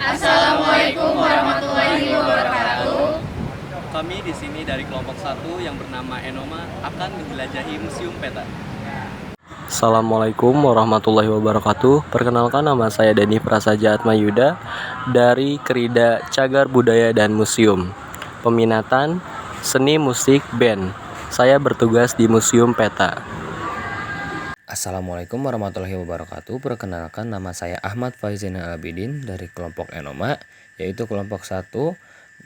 Assalamualaikum warahmatullahi wabarakatuh. Kami di sini dari kelompok 1 yang bernama Enoma akan menjelajahi Museum Peta. Assalamualaikum warahmatullahi wabarakatuh. Perkenalkan, nama saya Deni Prasaja Atmayuda dari Krida Cagar Budaya dan Museum. Peminatan seni musik band. Saya bertugas di Museum Peta. Assalamualaikum warahmatullahi wabarakatuh. Perkenalkan, nama saya Ahmad Faizina Abidin dari kelompok Enoma, yaitu kelompok 1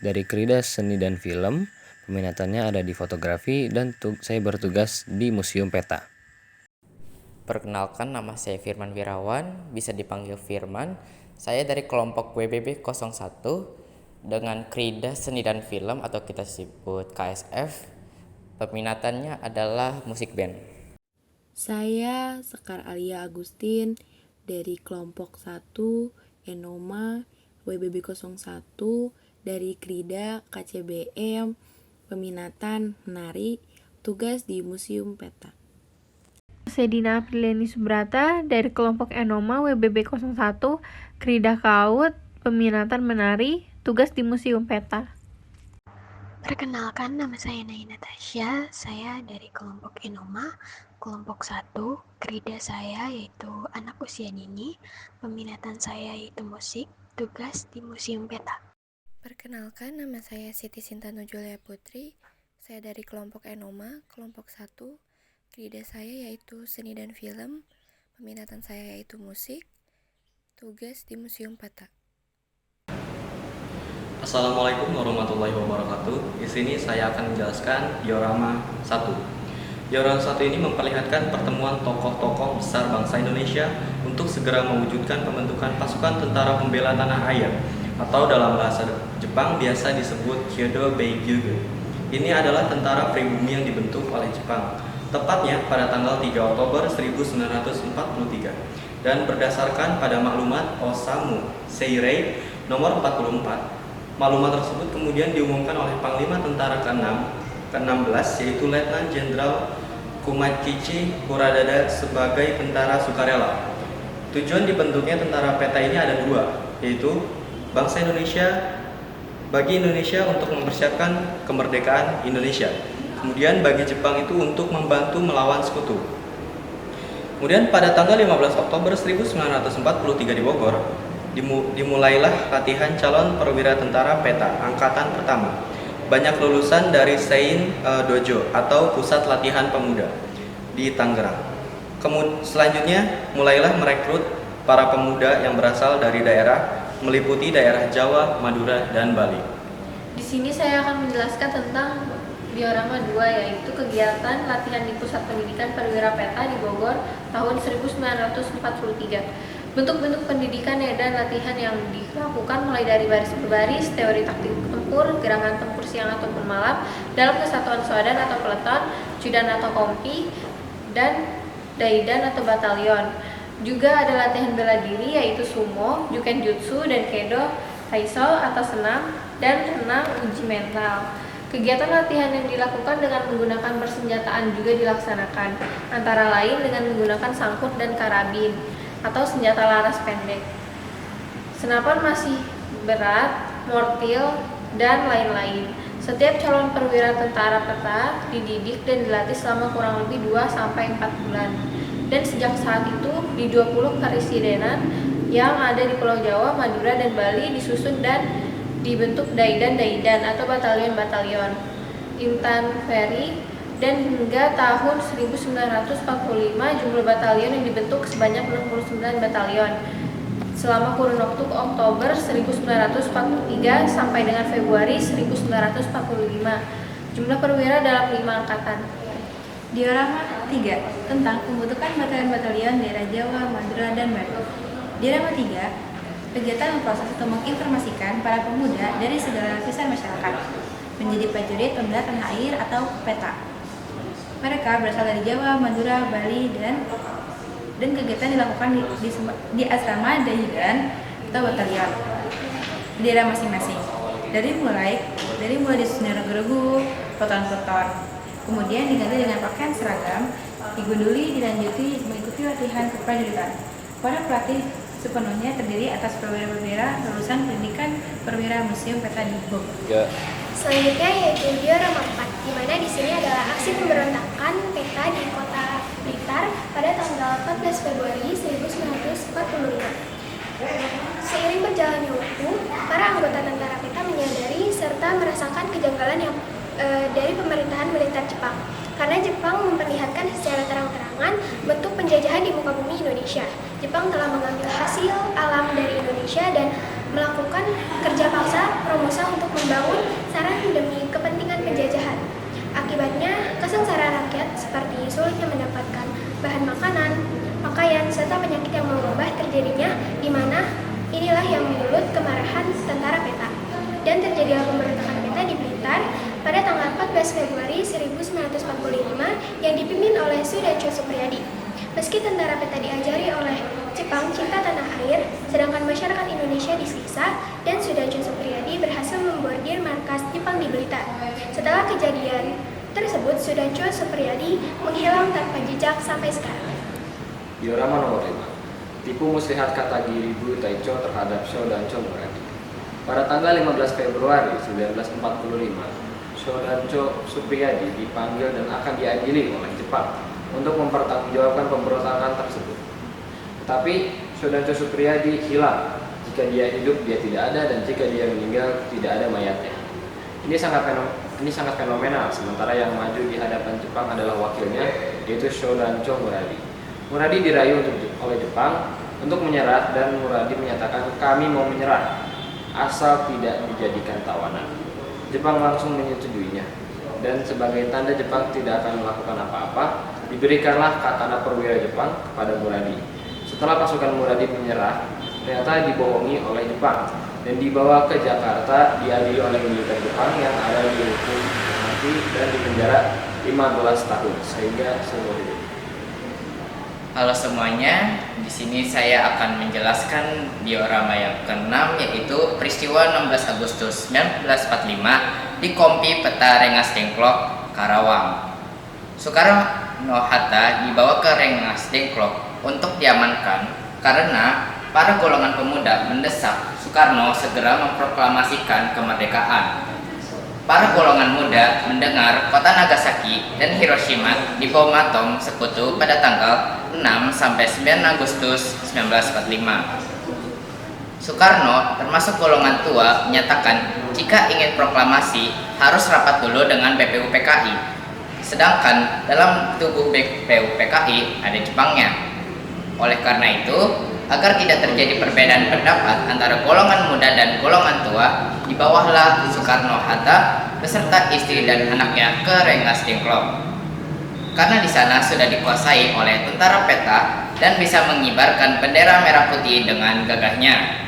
dari Krida Seni dan Film. Peminatannya ada di fotografi dan saya bertugas di Museum Peta. Perkenalkan, nama saya Firman Wirawan, bisa dipanggil Firman. Saya dari kelompok WBB 01 dengan Krida Seni dan Film atau kita sebut KSF. Peminatannya adalah musik band. Saya Sekar Alia Agustin dari kelompok 1 Enoma WBB 01 dari Krida KCBM, peminatan menari, tugas di Museum Peta. Saya Dina Apriliani Subrata dari kelompok Enoma WBB 01 Krida KAUD, peminatan menari, tugas di Museum Peta. Perkenalkan, nama saya Nai Natasha, saya dari kelompok Enoma, kelompok 1, krida saya yaitu anak usia dini, peminatan saya yaitu musik, tugas di Museum Peta. Perkenalkan, nama saya Siti Sintanu Julia Putri, saya dari kelompok Enoma, kelompok 1, krida saya yaitu seni dan film, peminatan saya yaitu musik, tugas di Museum Peta. Assalamualaikum warahmatullahi wabarakatuh. Di sini saya akan menjelaskan diorama 1. Diorama 1 ini memperlihatkan pertemuan tokoh-tokoh besar bangsa Indonesia untuk segera mewujudkan pembentukan pasukan tentara pembela tanah air atau dalam bahasa Jepang biasa disebut Kyodo Beigyugu. Ini adalah tentara pribumi yang dibentuk oleh Jepang, tepatnya pada tanggal 3 Oktober 1943 dan berdasarkan pada maklumat Osamu Seirei nomor 44. Maklumat tersebut kemudian diumumkan oleh Panglima Tentara ke-16 yaitu Letnan Jenderal Kumakichi Kuradada sebagai tentara sukarela. Tujuan dibentuknya tentara peta ini ada dua, yaitu bagi Indonesia untuk mempersiapkan kemerdekaan Indonesia. Kemudian bagi Jepang itu untuk membantu melawan sekutu. Kemudian pada tanggal 15 Oktober 1943 di Bogor, dimulailah latihan calon perwira tentara peta angkatan pertama. Banyak lulusan dari Sein Dojo atau Pusat Latihan Pemuda di Tangerang. Selanjutnya mulailah merekrut para pemuda yang berasal dari daerah meliputi daerah Jawa, Madura, dan Bali. Di sini saya akan menjelaskan tentang diorama 2, yaitu kegiatan latihan di Pusat Pendidikan Perwira Peta di Bogor tahun 1943. Bentuk-bentuk pendidikan dan latihan yang dilakukan mulai dari baris berbaris, teori taktik tempur, gerakan tempur siang ataupun malam, dalam kesatuan swadan atau peleton, judan atau kompi, dan daidan atau batalion. Juga ada latihan bela diri yaitu sumo, jukenjutsu, dan kedo, taiso atau senam, dan renang uji mental. Kegiatan latihan yang dilakukan dengan menggunakan persenjataan juga dilaksanakan, antara lain dengan menggunakan sangkut dan karabin atau senjata laras pendek, senapan masih berat, mortil, dan lain-lain. Setiap calon perwira tentara peta dididik dan dilatih selama kurang lebih 2-4 bulan. Dan sejak saat itu di 20 karisidenan yang ada di Pulau Jawa, Madura, dan Bali disusun dan dibentuk daidan-daidan atau batalion-batalion infanterie, dan hingga tahun 1945 jumlah batalion yang dibentuk sebanyak 69 batalion selama kurun waktu Oktober 1943 sampai dengan Februari 1945. Jumlah perwira dalam 5 angkatan. Diorama 3 tentang pembentukan batalion-batalion daerah Jawa, Madura, dan Bali. Diorama 3 kegiatan memproses atau menginformasikan para pemuda dari segala lapisan masyarakat menjadi prajurit pembela tanah air atau peta. Mereka berasal dari Jawa, Madura, Bali, dan kegiatan dilakukan di asrama daidan atau batalion di daerah masing-masing. Dari mulai disusunnya regu-regu, peleton-peleton, kemudian diganti dengan pakaian seragam, digunduli, dilanjuti mengikuti latihan keprajuritan. Para pelatih sepenuhnya terdiri atas perwira-perwira lulusan pendidikan perwira Museum Peta di Bogor. Ya. Selanjutnya yaitu diorama 4, di mana di sini adalah aksi pemberontakan peta di kota Blitar pada tanggal 14 Februari 1945. Seiring berjalannya waktu, para anggota tentara peta menyadari serta merasakan kejanggalan yang dari pemerintahan militer Jepang. Karena Jepang memperlihatkan secara terang-terangan bentuk penjajahan di muka bumi Indonesia. Jepang telah mengambil hasil alam dari Indonesia dan melakukan kerja paksa Promosa untuk membangun sarana demi kepentingan penjajahan. Akibatnya, kesengsaraan rakyat seperti sulitnya mendapatkan bahan makanan, pakaian, serta penyakit yang mewabah terjadinya, di mana inilah yang menyulut kemarahan tentara peta. Dan terjadilah pemberontakan peta di Blitar pada tanggal 14 Februari 1945 yang dipimpin oleh Sudarjo Supriyadi. Meski tentara peta diajari oleh Jepang cinta tanah air, sedangkan masyarakat Indonesia disiksa, dan Sudarjo Supriyadi berhasil membordir markas Jepang di Blitar. Setelah kejadian tersebut, Sudarjo Supriyadi menghilang tanpa jejak sampai sekarang. Diorama nomor 5. Tipu muslihat kata Giribu Taicho terhadap Shodancho Muradi. Pada tanggal 15 Februari 1945, Shodancho Supriyadi dipanggil dan akan diadili oleh Jepang untuk mempertanggungjawabkan pemberontakan tersebut. Tetapi Shodancho Supriyadi hilang. Jika dia hidup, dia tidak ada, dan jika dia meninggal, tidak ada mayatnya. Ini sangat fenomenal, sementara yang maju di hadapan Jepang adalah wakilnya, yaitu Shodancho Muradi. Muradi dirayu oleh Jepang untuk menyerah, dan Muradi menyatakan, "Kami mau menyerah asal tidak dijadikan tawanan." Jepang langsung menyetujuinya, dan sebagai tanda Jepang tidak akan melakukan apa-apa, diberikanlah katana perwira Jepang kepada Muradi. Setelah pasukan Muradi menyerah, ternyata dibohongi oleh Jepang dan dibawa ke Jakarta, diadili oleh militer Jepang yang ada dihukum mati dan dipenjara 15 tahun sehingga seumur hidup. Halo semuanya, di sini saya akan menjelaskan diorama yang ke-6, yaitu peristiwa 16 Agustus 1945 di Kompi Peta Rengas Dengklok, Karawang. Soekarno-Hatta dibawa ke Rengas Dengklok untuk diamankan karena para golongan pemuda mendesak Soekarno segera memproklamasikan kemerdekaan. Para golongan muda mendengar kota Nagasaki dan Hiroshima dibom atom sekutu pada tanggal 6-9 Agustus 1945. Soekarno termasuk golongan tua menyatakan jika ingin proklamasi harus rapat dulu dengan BPUPKI. Sedangkan dalam tubuh BPUPKI ada Jepangnya. Oleh karena itu, agar tidak terjadi perbedaan pendapat antara golongan muda dan golongan tua, dibawahlah Soekarno-Hatta beserta istri dan anaknya ke Rengas Dengklok. Karena di sana sudah dikuasai oleh tentara peta dan bisa mengibarkan bendera merah putih dengan gagahnya.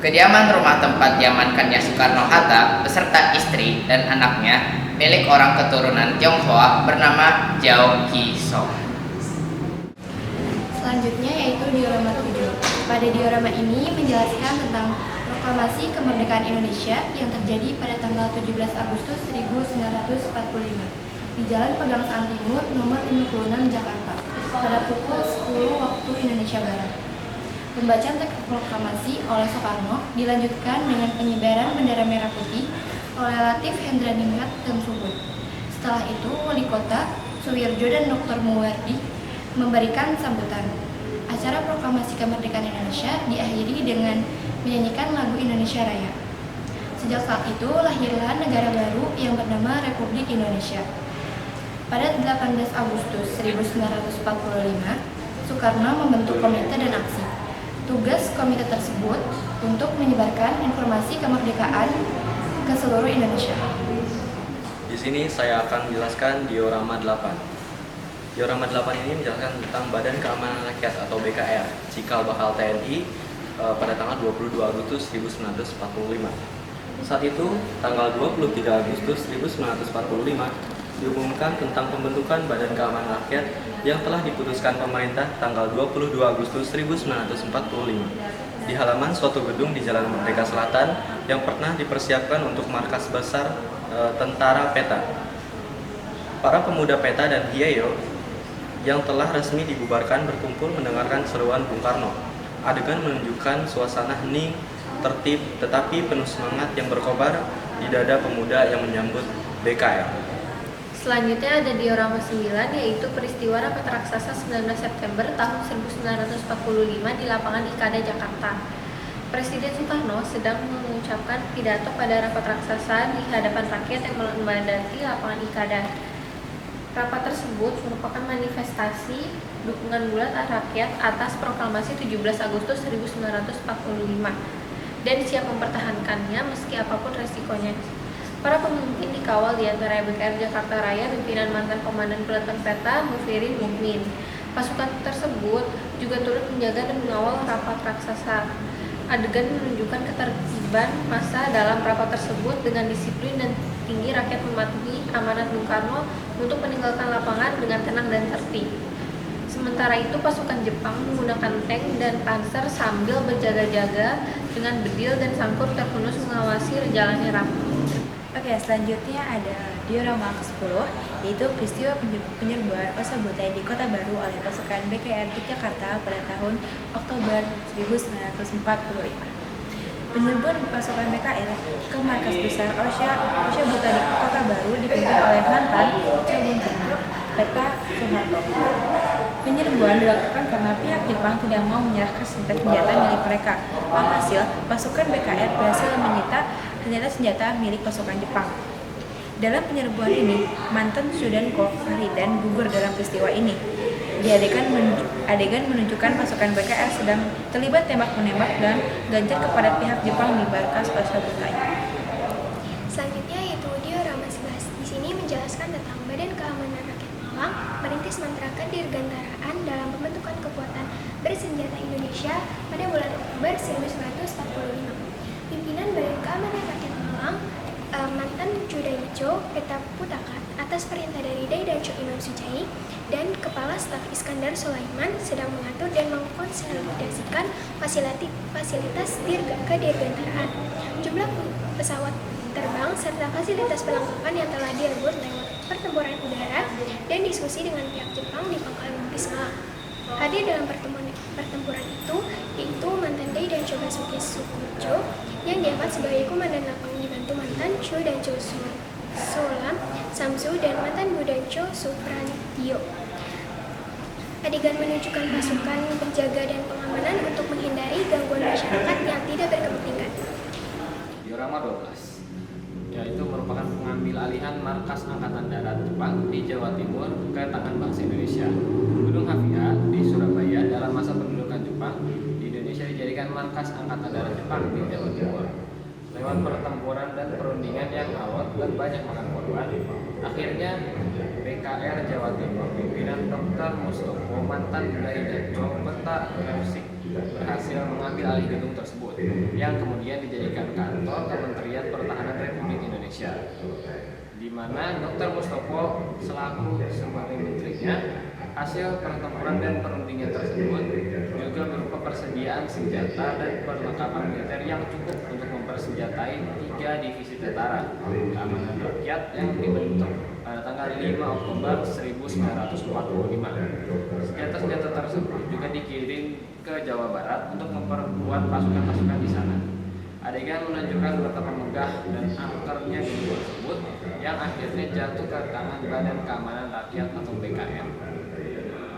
Kediaman rumah tempat diamankannya Soekarno-Hatta beserta istri dan anaknya milik orang keturunan Tionghoa bernama Jiao Ki Sok. Selanjutnya yaitu diorama 7. Pada diorama ini menjelaskan tentang proklamasi kemerdekaan Indonesia yang terjadi pada tanggal 17 Agustus 1945 di Jalan Pegangsaan Timur nomor 56 Jakarta pada pukul 10 waktu Indonesia Barat. Pembacaan teks proklamasi oleh Soekarno dilanjutkan dengan pengibaran bendera merah putih oleh Latif Hendraningrat Temsubun. Setelah itu, Wali Kota Suwirjo dan Dr. Muwardi memberikan sambutan. Acara proklamasi kemerdekaan Indonesia diakhiri dengan menyanyikan lagu Indonesia Raya. Sejak saat itu lahirlah negara baru yang bernama Republik Indonesia. Pada 18 Agustus 1945, Soekarno membentuk komite dan aksi. Tugas komite tersebut untuk menyebarkan informasi kemerdekaan ke seluruh Indonesia. Di sini saya akan menjelaskan diorama 8. Diorama 8 ini menjelaskan tentang Badan Keamanan Rakyat atau BKR, cikal bakal TNI pada tanggal 22 Agustus 1945. Saat itu, tanggal 23 Agustus 1945, diumumkan tentang pembentukan Badan Keamanan Rakyat yang telah diputuskan pemerintah tanggal 22 Agustus 1945 di halaman suatu gedung di Jalan Merdeka Selatan yang pernah dipersiapkan untuk markas besar tentara peta. Para pemuda peta dan Hieo yang telah resmi dibubarkan berkumpul mendengarkan seruan Bung Karno. adegan menunjukkan suasana hening, tertib, tetapi penuh semangat yang berkobar di dada pemuda yang menyambut BKR. Selanjutnya ada diorama 9, yaitu peristiwa rapat raksasa 19 September tahun 1945 di lapangan Ikada, Jakarta. Presiden Soekarno sedang mengucapkan pidato pada rapat raksasa di hadapan rakyat yang memadati lapangan Ikada. Rapat tersebut merupakan manifestasi dukungan bulat rakyat atas proklamasi 17 Agustus 1945 dan siap mempertahankannya meski apapun resikonya. Para pemimpin dikawal di antara BKR Jakarta Raya pimpinan mantan Komandan Peleton Peta Mufirin Mukmin. Pasukan tersebut juga turut menjaga dan mengawal rapat raksasa. Adegan menunjukkan ketertiban massa dalam rapat tersebut dengan disiplin dan tinggi rakyat mematuhi amanat Bung Karno untuk meninggalkan lapangan dengan tenang dan tertib. Sementara itu pasukan Jepang menggunakan tank dan panser sambil berjaga-jaga dengan bedil dan sangkur terhunus mengawasi jalannya rapat. Oke, selanjutnya ada diorama ke-10, yaitu peristiwa penyerbuan Osabutai di Kota Baru oleh pasukan BKR di Jakarta pada tahun Oktober 1945. Penyerbuan pasukan BKR ke markas besar Osabutai di Kota Baru dipimpin oleh mantan Cabang Peta Soeharto. Penyerbuan dilakukan karena pihak Jepang tidak mau menyerahkan senjata milik mereka. Alhasil, pasukan BKR berhasil menyita senjata milik pasukan Jepang. Dalam penyerbuan ini, mantan Sudanko Fahridan gugur dalam peristiwa ini. Di adegan menunjukkan pasukan BKR sedang terlibat tembak-menembak dan ganjar kepada pihak Jepang di markas Osabutai. Selanjutnya yaitu diorama 11. Di sini menjelaskan tentang Badan Keamanan Rakyat Malang merintis mantrakan dirgantaraan dalam pembentukan kekuatan bersenjata Indonesia pada bulan Oktober 1945. Pimpinan Badan Keamanan Rakyat Malang, mantan Judaico Peta Putaka atas perintah dari Daidacho Imam Sujai dan Kepala Staf Iskandar Sulaiman sedang mengatur dan mengkonsolidasikan fasilitas kedirgantaraan, jumlah pesawat terbang serta fasilitas perlengkapan yang telah direbut lewat pertempuran udara dan diskusi dengan pihak Jepang di Pangkalan Bukis Malang. Hadir dalam pertempuran itu yaitu mantan Daidacho Basuki Sukurjo yang diangkat sebagai komandan lapangan dibantu mantan Chudancho Sulam Samsu dan mantan Budancho Supranityo. Adegan menunjukkan pasukan penjaga dan pengamanan untuk menghindari gangguan masyarakat yang tidak berkepentingan. Diorama 12, yaitu merupakan pengambil alihan markas Angkatan Darat Jepang di Jawa Timur ke tangan bangsa Indonesia. Gunung Hafia di Surabaya dalam masa pendudukan Jepang di Indonesia dijadikan markas Angkatan Darat Jepang di Jawa Timur. Lewat pertempuran dan perundingan yang alot dan banyak makan korban, akhirnya BKR Jawa Timur pimpinan Dr. Mustopo mantan Daidacho Peta Musik berhasil mengambil alih gedung tersebut yang kemudian dijadikan kantor Kementerian Pertahanan Republik Indonesia, di mana Dr. Mustopo selaku sebagai menterinya. Hasil pertempuran dan perundingan tersebut juga berupa persediaan senjata dan perlengkapan militer yang cukup untuk mempersenjatai 3 divisi tentara keamanan rakyat yang dibentuk pada tanggal 5 Oktober 1945. Senjata-senjata tersebut juga dikirim ke Jawa Barat untuk memperkuat pasukan-pasukan di sana. Adegan menunjukkan betapa megah dan angkernya gedung tersebut yang akhirnya jatuh ke tangan Badan Keamanan Rakyat atau BKR.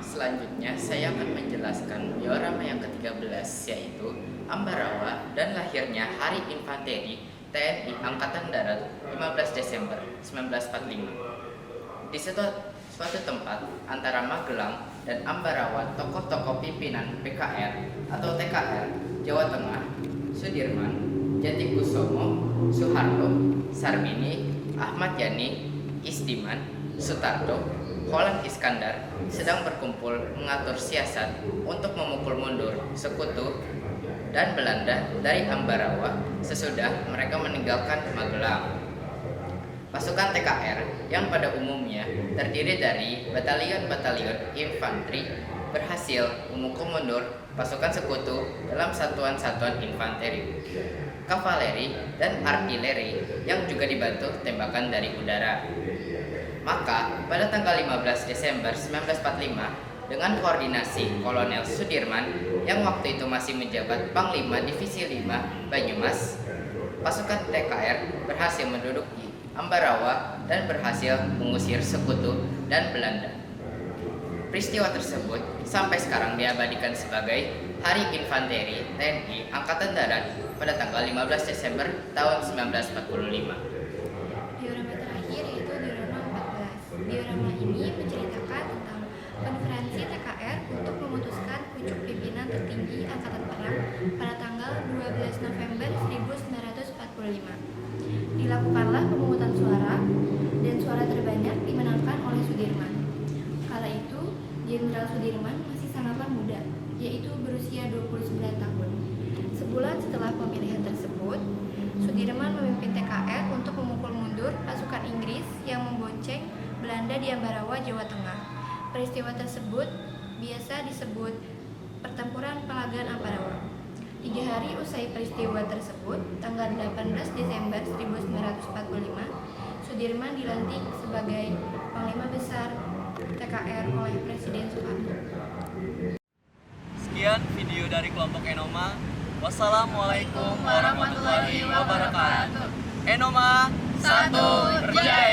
Selanjutnya, saya akan menjelaskan diorama yang ke-13, yaitu Ambarawa dan lahirnya Hari Infanteri TNI Angkatan Darat 15 Desember 1945. Di suatu tempat antara Magelang dan Ambarawa, tokoh-tokoh pimpinan PKR atau TKR Jawa Tengah, Sudirman, Jatikusumo, Soeharto, Sarbini, Ahmad Yani, Isdiman, Sutarto, Dahlan Iskandar sedang berkumpul mengatur siasat untuk memukul mundur sekutu dan Belanda dari Ambarawa sesudah mereka meninggalkan Magelang. Pasukan TKR yang pada umumnya terdiri dari batalion-batalion infanteri berhasil memukul mundur pasukan sekutu dalam satuan-satuan infanteri, kavaleri, dan artileri yang juga dibantu tembakan dari udara. Maka, pada tanggal 15 Desember 1945, Dengan koordinasi Kolonel Sudirman yang waktu itu masih menjabat Panglima Divisi 5 Banyumas, pasukan TKR berhasil menduduki Ambarawa dan berhasil mengusir Sekutu dan Belanda. Peristiwa tersebut sampai sekarang diabadikan sebagai Hari Infanteri TNI Angkatan Darat pada tanggal 15 Desember tahun 1945. Diorama terakhir yaitu diorama 14. Diorama ini menceritakan tentang konferensi TKR untuk memutuskan pucuk pimpinan tertinggi Angkatan Perang pada tanggal 12 November 1945. Dilakukanlah pemungutan suara dan suara terbanyak dimenangkan oleh Sudirman. Kala itu, Jenderal Sudirman masih sangatlah muda, yaitu berusia 29 tahun. Sebulan setelah pemilihan tersebut, Sudirman memimpin TKR untuk memukul mundur pasukan Inggris yang membonceng Belanda di Ambarawa, Jawa Tengah. Peristiwa tersebut biasa disebut Pertempuran Pelagan Ambarawa. 3 hari usai peristiwa tersebut, tanggal 18 Desember 1945, Sudirman dilantik sebagai Panglima Besar TKR oleh Presiden Soekarno. Sekian video dari kelompok Enoma. Wassalamualaikum warahmatullahi wabarakatuh. Enoma 1 berjaya.